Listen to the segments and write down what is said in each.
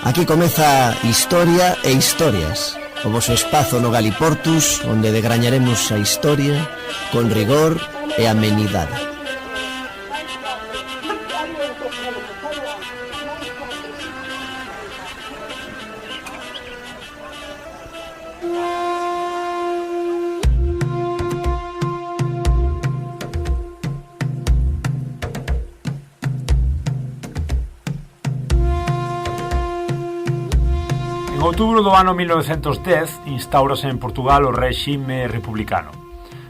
Aquí comeza Historia e Historias, o voso espazo no Galiportus, onde degrañaremos a historia con rigor e amenidade. En outubro do ano 1910 instaurase en Portugal o réxime republicano.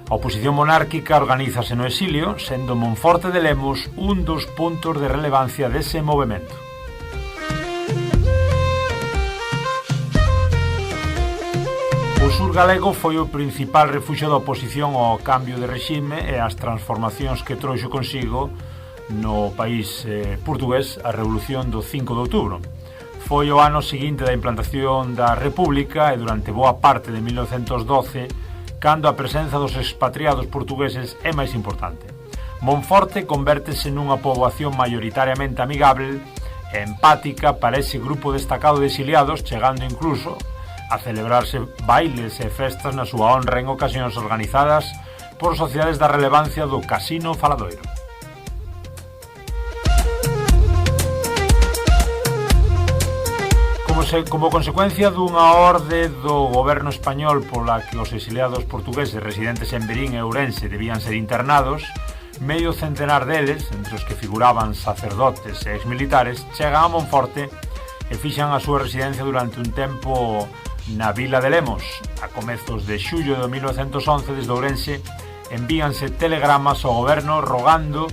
A oposición monárquica organízase no exilio, sendo Monforte de Lemos un dos puntos de relevancia dese movemento. O sur galego foi o principal refuxio da oposición ao cambio de réxime e ás transformacións que trouxo consigo no país portugués a Revolución do 5 de outubro. Foi o ano seguinte da implantación da República e durante boa parte de 1912 cando a presenza dos expatriados portugueses é máis importante. Monforte convértese nunha poboación maioritariamente amigable e empática para ese grupo destacado de exiliados, chegando incluso a celebrarse bailes e festas na súa honra en ocasións organizadas por sociedades da relevancia do Casino Faladoiro. Como consecuencia dunha orde do goberno español pola que os exiliados portugueses residentes en Verín e Ourense debían ser internados, medio centenar deles, entre os que figuraban sacerdotes e exmilitares, chegan a Monforte e fixan a súa residencia durante un tempo na vila de Lemos. A comezos de xullo de 1911, desde Ourense, envíanse telegramas ao goberno rogando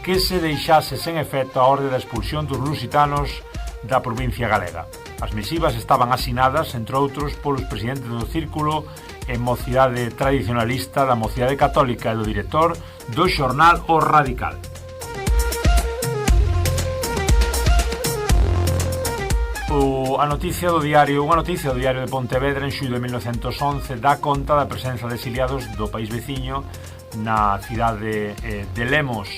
que se deixase sen efecto a orde da expulsión dos lusitanos da provincia galega. As misivas estaban asinadas, entre outros, polos presidentes do Círculo e Mocidade Tradicionalista da Mocidade Católica e do director do xornal O Radical. Unha noticia do diario de Pontevedra en xullo de 1911 dá conta da presenza de exiliados do país veciño na cidade de Lemos.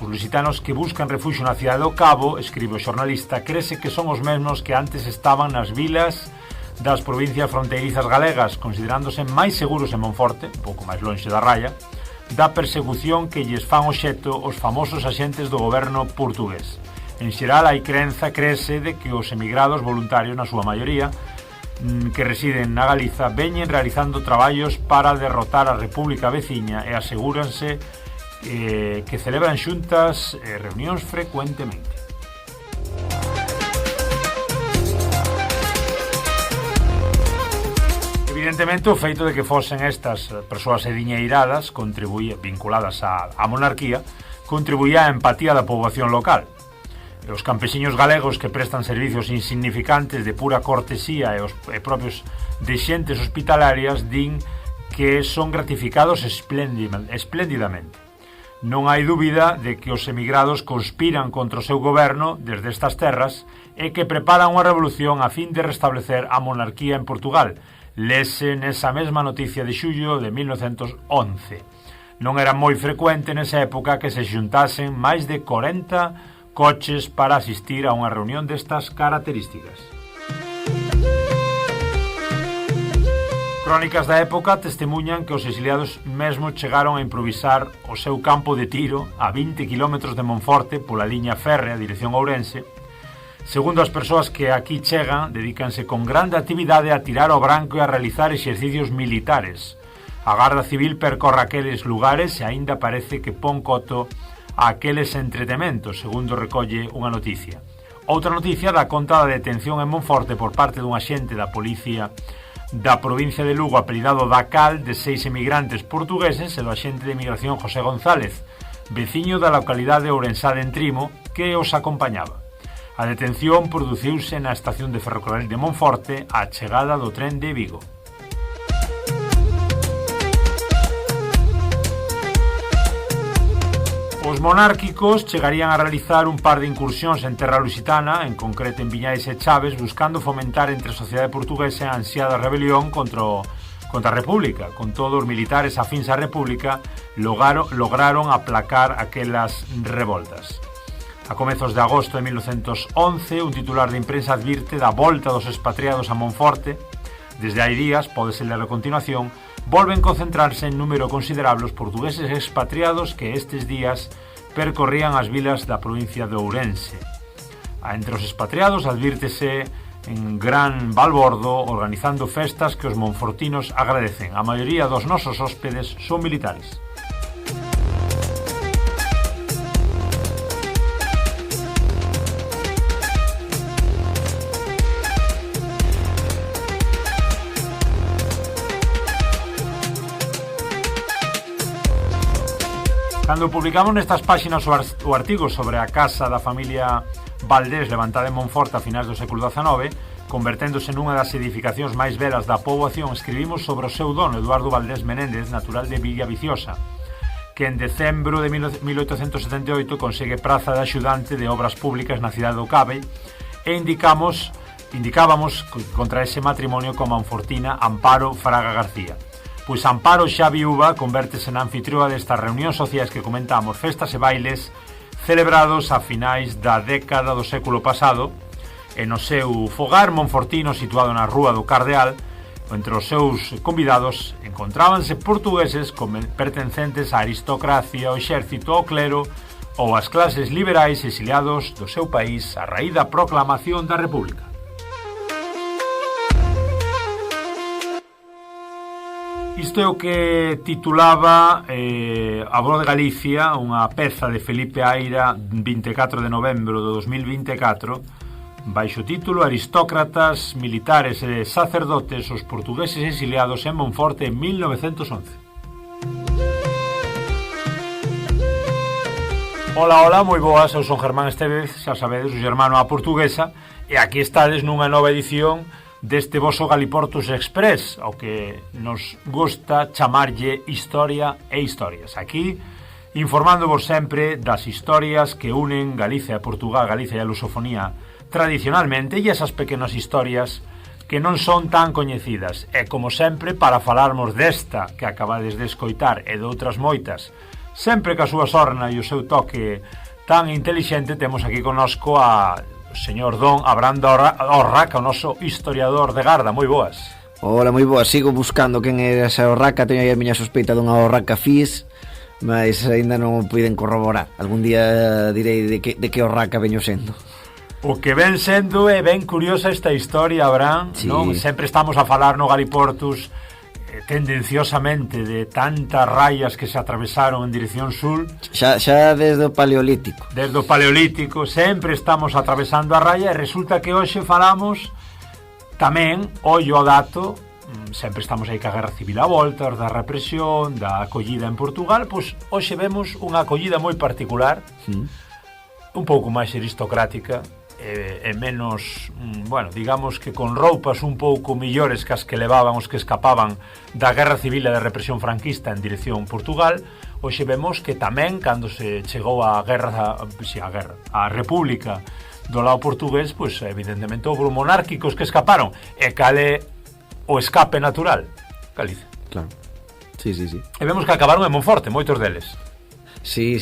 Os lusitanos que buscan refuxio na cidade do Cabo, escribe o xornalista, crese que son os mesmos que antes estaban nas vilas das provincias fronteirizas galegas, considerándose máis seguros en Monforte, un pouco máis lonxe da raya, da persecución que lles fan obxecto os famosos axentes do goberno portugués. En xeral, hai crese de que os emigrados voluntarios, na súa maioría, que residen na Galiza, veñen realizando traballos para derrotar a República veciña e asegúranse que celebran xuntas e reunións frecuentemente. Evidentemente, o feito de que fosen estas persoas ediñeiradas vinculadas á monarquía contribuía á empatía da poboación local. Os campesiños galegos que prestan servicios insignificantes de pura cortesía e propios de xentes hospitalarias din que son gratificados espléndidamente. Non hai dúbida de que os emigrados conspiran contra o seu goberno desde estas terras e que preparan unha revolución a fin de restablecer a monarquía en Portugal. Lese nesa mesma noticia de xullo de 1911. Non era moi frecuente nesa época que se xuntasen máis de 40 coches para asistir a unha reunión destas características. Crónicas da época testemunhan que os exiliados mesmo chegaron a improvisar o seu campo de tiro a 20 km de Monforte pola liña férrea dirección Ourense. Segundo as persoas que aquí chegan, dedícanse con grande actividade a tirar ao branco e a realizar exercicios militares. A Garda Civil percorre aqueles lugares e aínda parece que pon coto a aqueles entretementos, segundo recolle unha noticia. Outra noticia dá conta da detención en Monforte por parte dun axente da policía da provincia de Lugo apelidado Dacal de 6 emigrantes portugueses e do axente de emigración José González, veciño da localidade ourensá de Entrimo, que os acompañaba. A detención produciuse na estación de ferrocarril de Monforte á chegada do tren de Vigo. Os monárquicos chegarían a realizar un par de incursións en terra lusitana, en concreto en Viñais e Chaves, buscando fomentar entre a sociedade portuguesa a ansiada rebelión contra a República. Con todo, os militares afíns á República lograron aplacar aquelas revoltas. A comezos de agosto de 1911, un titular de imprensa advirte da volta dos expatriados a Monforte. Desde hai días, pódese ler a continuación, volven concentrarse en número considerable os portugueses expatriados que estes días percorrían as vilas da provincia de Ourense. Entre os expatriados advírtese en gran balbordo organizando festas que os monfortinos agradecen. A maioría dos nosos hóspedes son militares. Cando publicamos nestas páxinas o artigo sobre a casa da familia Valdés levantada en Monforte a finais do século XIX, converténdose nunha das edificacións máis velas da poboación, escribimos sobre o seu dono, Eduardo Valdés Menéndez, natural de Villaviciosa, que en decembro de 1878 consegue praza de axudante de obras públicas na cidade do Cabe, e indicábamos contra ese matrimonio como monfortina Amparo Fraga García. Pois Amparo, xa viúva, convértese na anfitrioa destas reunións sociais que comentamos, festas e bailes celebrados a finais da década do século pasado, e no seu fogar monfortino situado na Rúa do Cardeal. Entre os seus convidados encontrábanse portugueses pertencentes á aristocracia, ao exército, ao clero ou ás clases liberais exiliados do seu país a raíz da proclamación da República. Isto é o que titulaba A Voz de Galicia, unha peza de Felipe Aira, 24 de novembro de 2024, baixo título Aristócratas, militares e sacerdotes, os portugueses exiliados en Monforte en 1911. Ola, moi boas, eu son Germán Estevez, xa sabedes, o germano a portuguesa, e aquí estades nunha nova edición deste voso Galiportus Express, ao que nos gusta chamarlle Historia e Historias. Aquí, informándovos sempre das historias que unen Galicia e Portugal, Galicia e a lusofonía tradicionalmente, e esas pequenas historias que non son tan coñecidas. E, como sempre, para falarmos desta que acabades de escoitar e de outras moitas, sempre que a súa sorna e o seu toque tan intelixente, temos aquí connosco a señor Don Abraham Orraca, o noso historiador de garda. Moi boas. Hola, moi boas. Sigo buscando quen era esa Orraca. Teño aí a miña sospeita dunha Orraca Fis, mas aínda non o puiden corroborar. Algún día direi de que Orraca veño sendo. O que ven sendo é ben curiosa esta historia, Abraham, sí. Non? Sempre estamos a falar no Galiportus tendenciosamente de tantas raias que se atravesaron en dirección sur. Xa desde o Paleolítico. Desde o Paleolítico sempre estamos atravesando a raya, e resulta que hoxe falamos tamén, ollo ao dato, sempre estamos aí ca Guerra Civil a volta, da represión, da acollida en Portugal, pois hoxe vemos unha acollida moi particular, un pouco máis aristocrática, e menos, bueno, digamos que con roupas un pouco millores que as que levaban os que escapaban da Guerra Civil e da represión franquista en dirección Portugal. Hoxe vemos que tamén, cando se chegou a República do lado portugués, pois evidentemente houve monárquicos que escaparon, e cale o escape natural? Galicia. Claro. Sí. E vemos que acabaron en Monforte, moitos deles. Sí.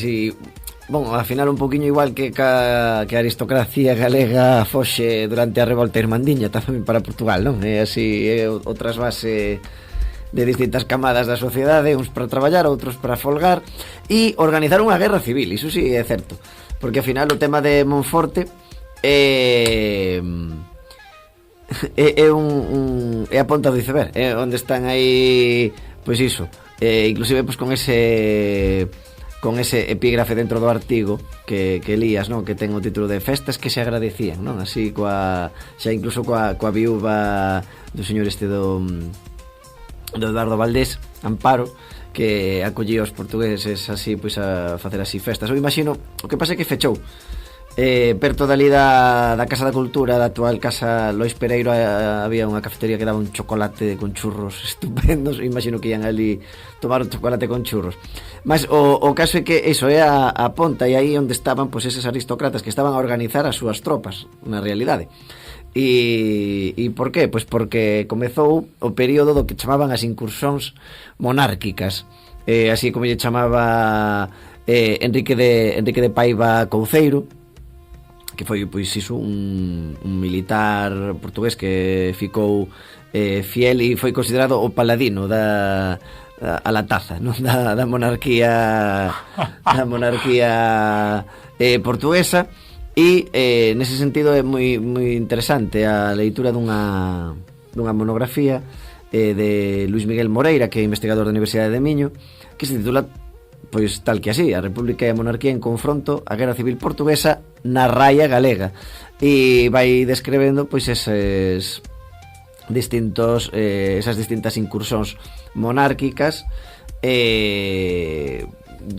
Bon, ao final un poquinho igual que a aristocracia galega foxe durante a revolta irmandiña tamén para Portugal, non? É así, é o trasvase de distintas camadas da sociedade, uns para traballar, outros para folgar, e organizar unha guerra civil, iso sí é certo, porque ao final o tema de Monforte é a ponta do iceberg, é onde están aí, pois iso, inclusive pois con ese epígrafe dentro do artigo que lías, non? Que ten o título de Festas que se agradecían, non? Así xa incluso coa viúva do señor do Eduardo Valdés, Amparo, que acollía os portugueses así, pois a facer así festas. Eu imagino, o que pasa é que fechou perto dali da Casa da Cultura, da actual Casa Lois Pereiro, había unha cafetería que daba un chocolate con churros estupendos. Imagino que ian ali tomar un chocolate con churros. Mas o caso é que iso é a ponta, e aí onde estaban pois eses aristócratas que estaban a organizar as súas tropas na realidade. E por qué? Pois porque comezou o período do que chamaban as incursións monárquicas, así como lle chamaba Enrique de Paiva Couceiro, que foi pois iso un militar portugués que ficou fiel e foi considerado o paladino a la taza, non? da monarquía portuguesa. E nese sentido é moi interesante a leitura dunha monografía de Luis Miguel Moreira, que é investigador da Universidade de Miño, que se titula pois tal que así: A República e a Monarquía en confronto, a Guerra Civil Portuguesa na raia galega. E vai descrevendo pois esas distintas incursións monárquicas.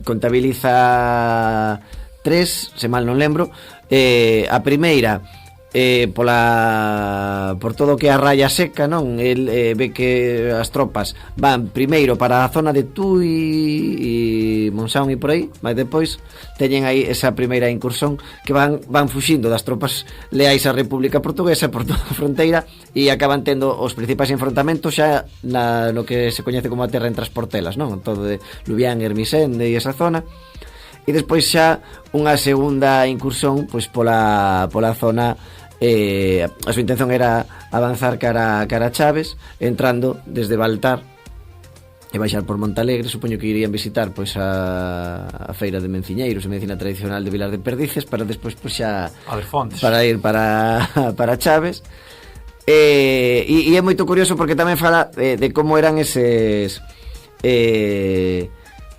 Contabiliza 3, se mal non lembro. A primeira por todo o que é a raya seca, non? El ve que as tropas van primeiro para a zona de Tui e Monsaun e por aí, mas depois teñen aí esa primeira incursión que van fuxindo das tropas leais á República Portuguesa por toda a fronteira e acaban tendo os principais enfrontamentos xa no que se coñece como a terra en Transportelas, non? Todo de Lubián, Hermisende e esa zona. E despois xa unha segunda incursión pois pola zona. A súa intención era avanzar cara a Chaves, entrando desde Baltar e baixar por Montalegre. Supoño que irían visitar pois a feira de Menciñeiros e medicina tradicional de Vilar de Perdices, para despois pois xa para ir para Chaves. E é moito curioso porque tamén fala de como eran eses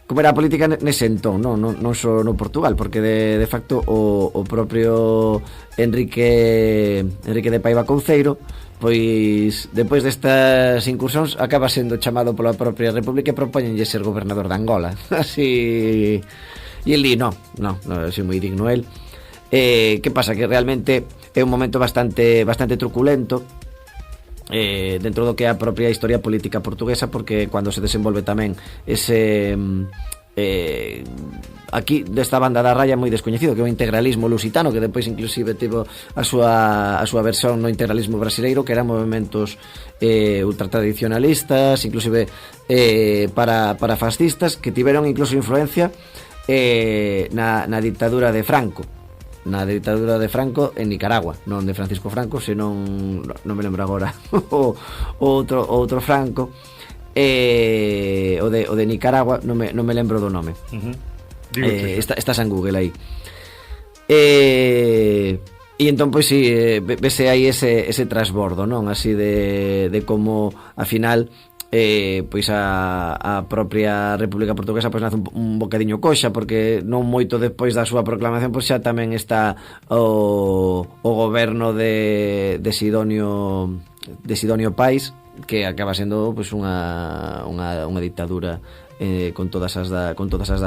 como era a política nese entón, non só no Portugal, porque de facto o propio Enrique de Paiva Couceiro, pois depois destas incursións acaba sendo chamado pola propia República e propóñenlle ser gobernador de Angola. Así, e el di, non, é moi digno el. Que pasa? Que realmente é un momento bastante truculento dentro do que é a propia historia política portuguesa, porque cando se desenvolve tamén ese aquí desta banda da raya moi descoñecido, que é o integralismo lusitano, que depois inclusive tivo a súa versión no integralismo brasileiro, que eran movimentos ultratradicionalistas, inclusive para fascistas, que tiveron incluso influencia na dictadura de Franco. Na dictadura de Franco en Nicaragua, non de Francisco Franco, senón non me lembro agora outro Franco, o de Nicaragua, non me lembro do nome. Estás en Google aí. E entón pois si vese aí ese trasbordo, non? Así de como a final pois a propia República Portuguesa pois nace un bocadiño coxa, porque non moito despois da súa proclamación pois xa tamén está o goberno de Sidonio Pais, que acaba sendo pois unha ditadura con todas as da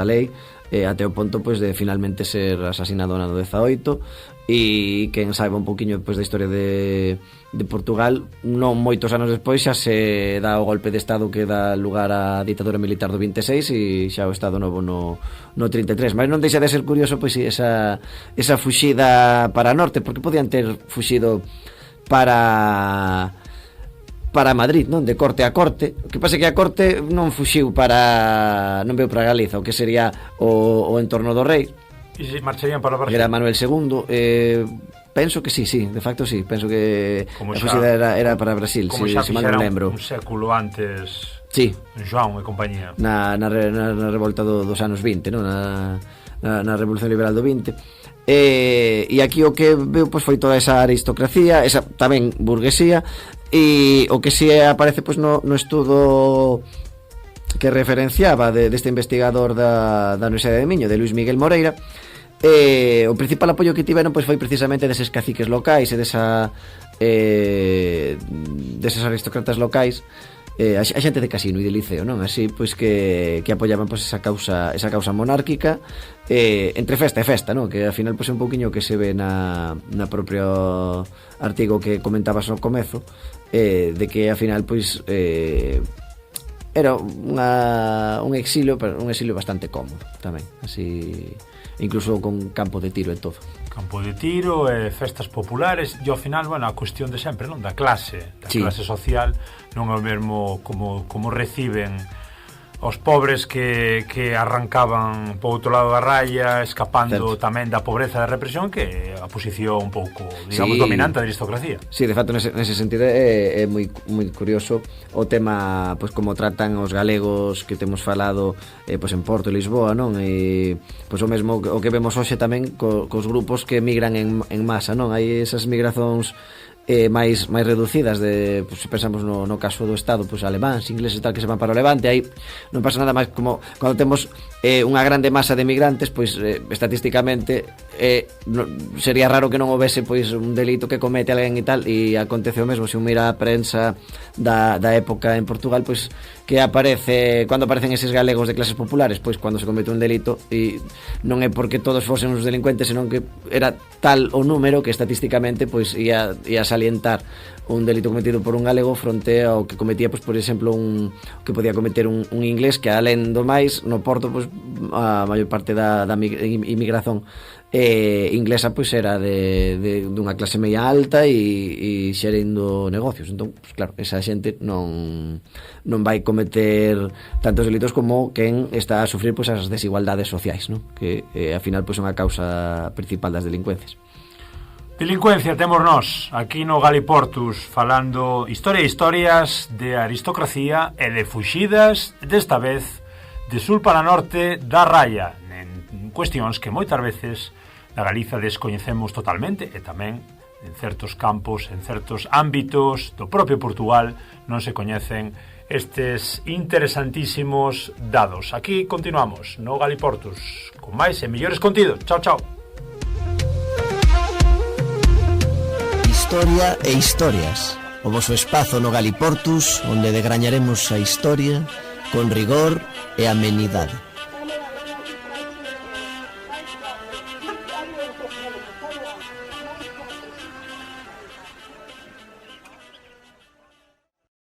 lei, até o ponto pois de finalmente ser asasinado no 18. E quen saiba un poquinho depois da historia de Portugal, non moitos anos despois xa se dá o golpe de Estado que dá lugar á ditadura militar do 26 e xa o Estado novo no 33. Mas non deixa de ser curioso pois esa fuxida para norte, porque podían ter fuxido para Madrid, non? De corte a corte. O que pasa é que a corte non fuxiu non veu para Galiza, o que sería o entorno do rei. E se marcharían para Brasil? Era Manuel II. Penso que sí, de facto sí. Penso que a fuxida era para Brasil, se mal non lembro. Un século antes, sí, João e compañía. Na revolta dos anos 20, non? Na Revolución Liberal do 20. E aquí o que veu pois foi toda esa aristocracia, esa tamén burguesía, e o que si aparece pois no estudo que referenciaba deste investigador da Universidade de Miño, de Luis Miguel Moreira. O principal apoio que tiveron pois foi precisamente deses caciques locais e deses aristócratas locais, a xente de Casino e de Liceo, non? Así pois que apoiaban pois esa causa monárquica, entre festa e festa, non? Que ao final pois un pouquiño que se ve na propio artigo que comentabas no comezo, de que ao final pois era un exilio bastante cómodo tamén, así, incluso con campo de tiro e todo. Campo de tiro, festas populares, e ao final, bueno, a cuestión de sempre, non? Da clase sí, clase social, non é o mesmo como reciben aos pobres que arrancaban po outro lado da raya, escapando Certo. tamén da pobreza e da represión, que a posición un pouco, digamos, Sí. dominante da aristocracia. Sí, de facto, nese sentido é moi curioso o tema, pois como tratan os galegos que temos falado pois en Porto e Lisboa, non? E pois o mesmo o que vemos hoxe tamén cos grupos que migran en masa, non? Hai esas migracións máis reducidas de, pues, se pensamos no caso do Estado, pues alemáns, ingleses tal que se van para o Levante, aí non pasa nada máis como cando temos unha grande masa de migrantes, pois estatísticamente sería raro que non houvese pois un delito que comete alguén e tal, e acontece o mesmo se un mira a prensa da época en Portugal, pois que aparece cando aparecen eses galegos de clases populares, pois cando se comete un delito, e non é porque todos fosen uns delincuentes, senón que era tal o número que estatísticamente pois ia salientar un delito cometido por un galego fronte ao que cometía, pois, por exemplo, que podía cometer un inglés, que alén do máis no Porto, pois, a maior parte da inmigración inglesa pois era dunha clase media alta e xerindo negocios. Entón, pois, claro, esa xente non vai cometer tantos delitos como quen está a sufrir pois as desigualdades sociais, non? Que ao final pois son a causa principal das delincuencias. Delincuencia temos nós aquí no Galiportus, falando historia e historias de aristocracia e de fuxidas, desta vez de sul para norte da raya, en cuestións que moitas veces na Galiza descoñecemos totalmente, e tamén en certos campos, en certos ámbitos do propio Portugal non se coñecen estes interesantísimos dados. Aquí continuamos no Galiportus con máis e mellores contidos. Chao, chao. Historia e historias. O voso espazo no Galiportus, onde degrañaremos a historia con rigor e amenidade.